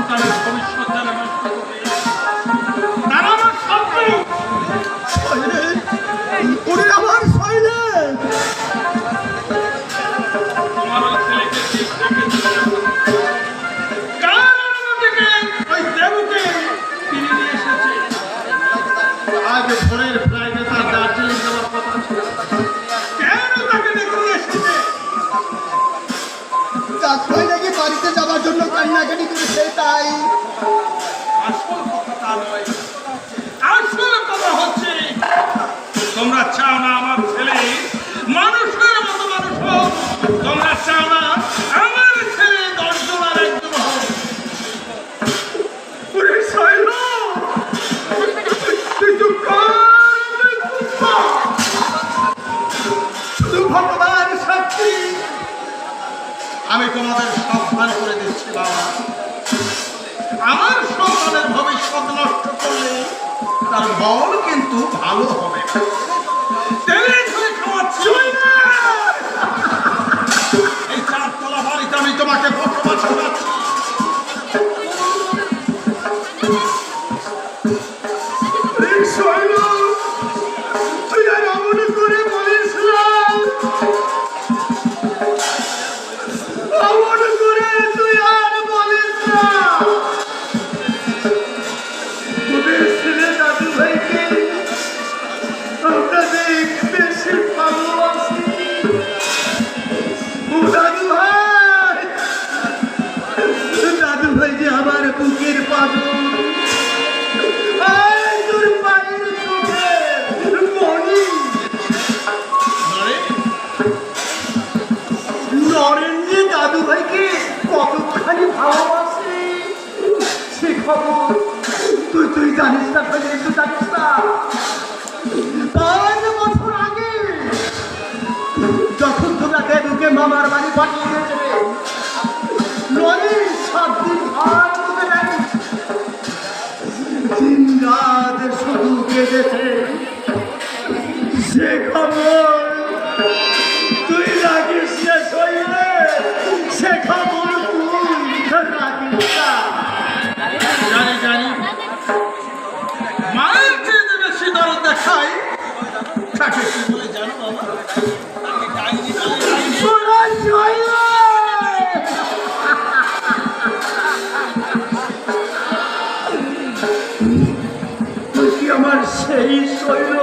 সন্তানের ভবিষ্যৎ যারা নষ্ট করে তারা আমার শত্রু। ওরে আমার শৈলে, তোমার ওই ছেলেকে ঠিক রেখেছিল, কার অনুমতিতে ওই দেবকে তিনি নিয়ে এসেছে। আজ ভোরের ফ্লাইটে তার দার্জিলিং যাওয়ার কথা ছিল, কেন তাকে ডেকে নিয়ে এসেছে? চাকরি নাকি বাড়িতে যাওয়ার জন্য কান্নাকাটি করেছে, তাই আসল কথা তা নয়, আসল কথা হচ্ছে তোমরা চাও না আমার ছেলে মানুষের মতো মানুষ হোক, তোমরা চাও না আমার ছেলে 10 জনের একজন হোক। ওরে শৈল, তুই চুপ কর, তুই চুপ কর। শুধু ভগবান সাক্ষী, আমি তোমাদের সাবধান করে দিচ্ছি বাবা, আমার সন্তানের ভবিষ্যৎ নষ্ট করলে তার বল কিন্তু ভালো হবে না। তেলে ধরে খাওয়াচ্ছি এই 4 তলা বাড়িতে আমি তোমাকে বসবাস করাচ্ছি। তুই আর অমন করে বলিস না, অমন করে তুই আর বলিস না। তোদের ছেলে দাদু ভাইকে আমরা বেশি ভালোবাসি। ও দাদু ভাই, দাদু ভাই যে আমার বুকের পাগল, তোর পায়ের চোখে মনি। নরেন যে দাদু ভাইকে কতখানি ভালোবাসে সে খবর তুই জানিস না, তুই জানিস না। 5 বছর আগে যখন তোমরা দেবুকে মামার বাড়ি পাঠিয়ে দিয়েছিলে, নরেন 7 দিন ভাত খেতে দেয়নি, দিন রাত শুধু কেঁদেছে। সে খবর তুই রাখিস না শৈলে, সে খবর তুই রাখিস না। জানি জানি, মায়ের চেয়ে যে বেশি দরদ দেখাই তাকে কি বলে জানো বাবা? তাকে ডাইনি বলে। তুই কি আমার সেই শৈল,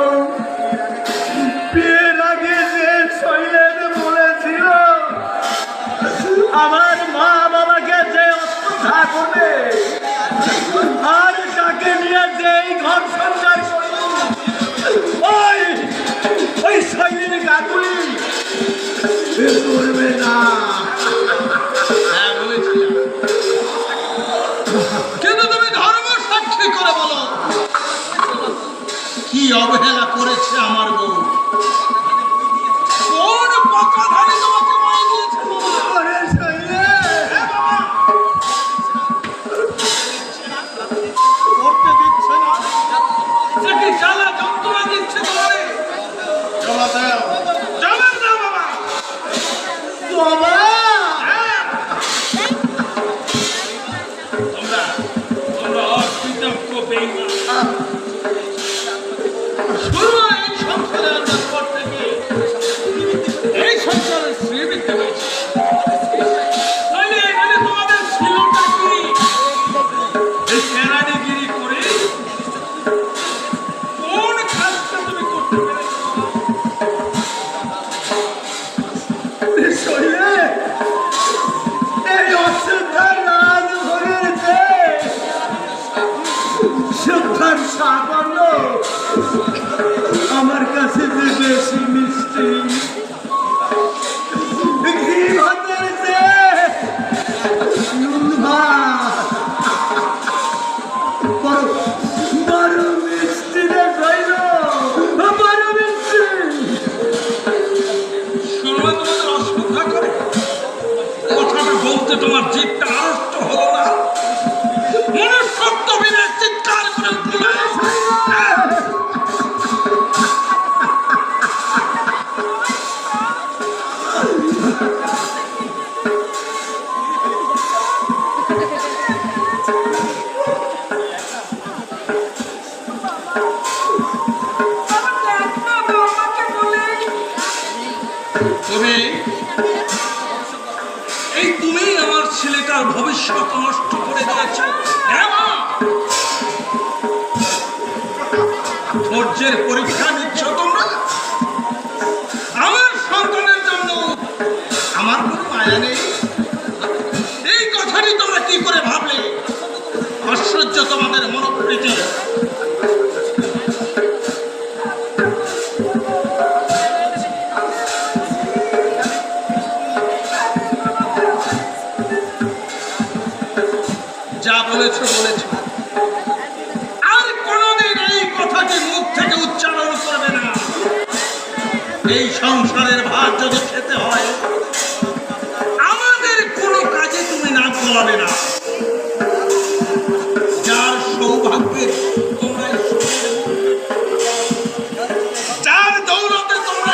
বিয়ের আগে যে শৈলের বলেছিল আমার মা বাবাকে যে অশ্রদ্ধা করবে আর তাকে নিয়ে যেই ঘর সংসার করবে, ওই শৈলের গাগুলি করবে না? হ্যাঁ বলেছিলাম, কিন্তু তুমি ধর্ম সাক্ষী করে বলো কি অবহেলা করেছে আমার বউ? কোন পকাধারে তোমাকে মাই দিয়েছে করতে দিচ্ছে না, সে কি জ্বালা যন্ত্রণা দিচ্ছে তোমারে? জবাব দাও, জবাব দাও বাবা। বাবা তোমরা অকৃতজ্ঞ বেঈমান। শুরু এই সংসারে আসার পর থেকে এই সংসারের শ্রীবৃদ্ধি হয়েছে। তোমাদের ছিলটা কি এই কেরানিগিরি করে কোন কাজটা তুমি করতে পেরেছো? এই অশ্রদ্ধার রাজ ভরের দেশ, শ্রদ্ধার সাগর আমার কাছে যে বেশি মিষ্টি, ঘি ভাতের যে নুন ভাত বড় মিষ্টি রে শৈল, বড় মিষ্টি। শুনলে তোমাদের অশ্রদ্ধা করে কথাটা বলতে তোমার জিভটা আড়ষ্ট হলো না? মনুষ্যত্ব বিনে চিৎকার করে উঠল। তবে এই তুমি আমার ছেলেটার ভবিষ্যৎ নষ্ট করে দিয়েছ। হ্যাঁ মা, ধৈর্যের পরীক্ষা নিচ্ছ তোমরা। আমার সন্তানের জন্য আমার কোনো মায়া নেই, এই কথাটি তোমরা কি করে ভাবলে? আশ্চর্য তোমাদের মনোবৃত্তি। যা বলেছ বলেছ, আর কোনোদিন এই কথাটি মুখ থেকে উচ্চারণ করবে না। এই সংসারের ভার যদি খেতে হয়, আমাদের কোনো কাজে তুমি নাক গলাবে না। যার সৌভাগ্যের তোমরা, যার দৌলতে তোমরা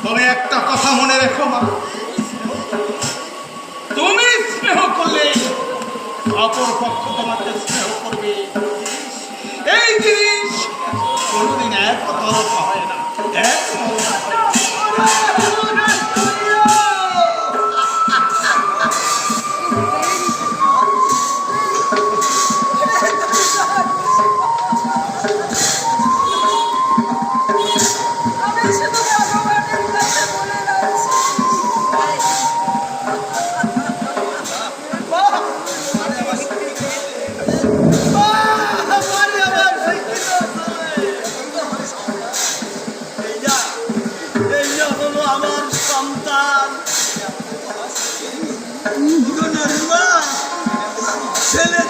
তবে একটা কথা মনে রেখো মা, তুমি স্নেহ করলে অপর পক্ষ তোমাকে স্নেহ করবে। এই জিনিস কোনোদিন এক তরফা হয় না। ছেলে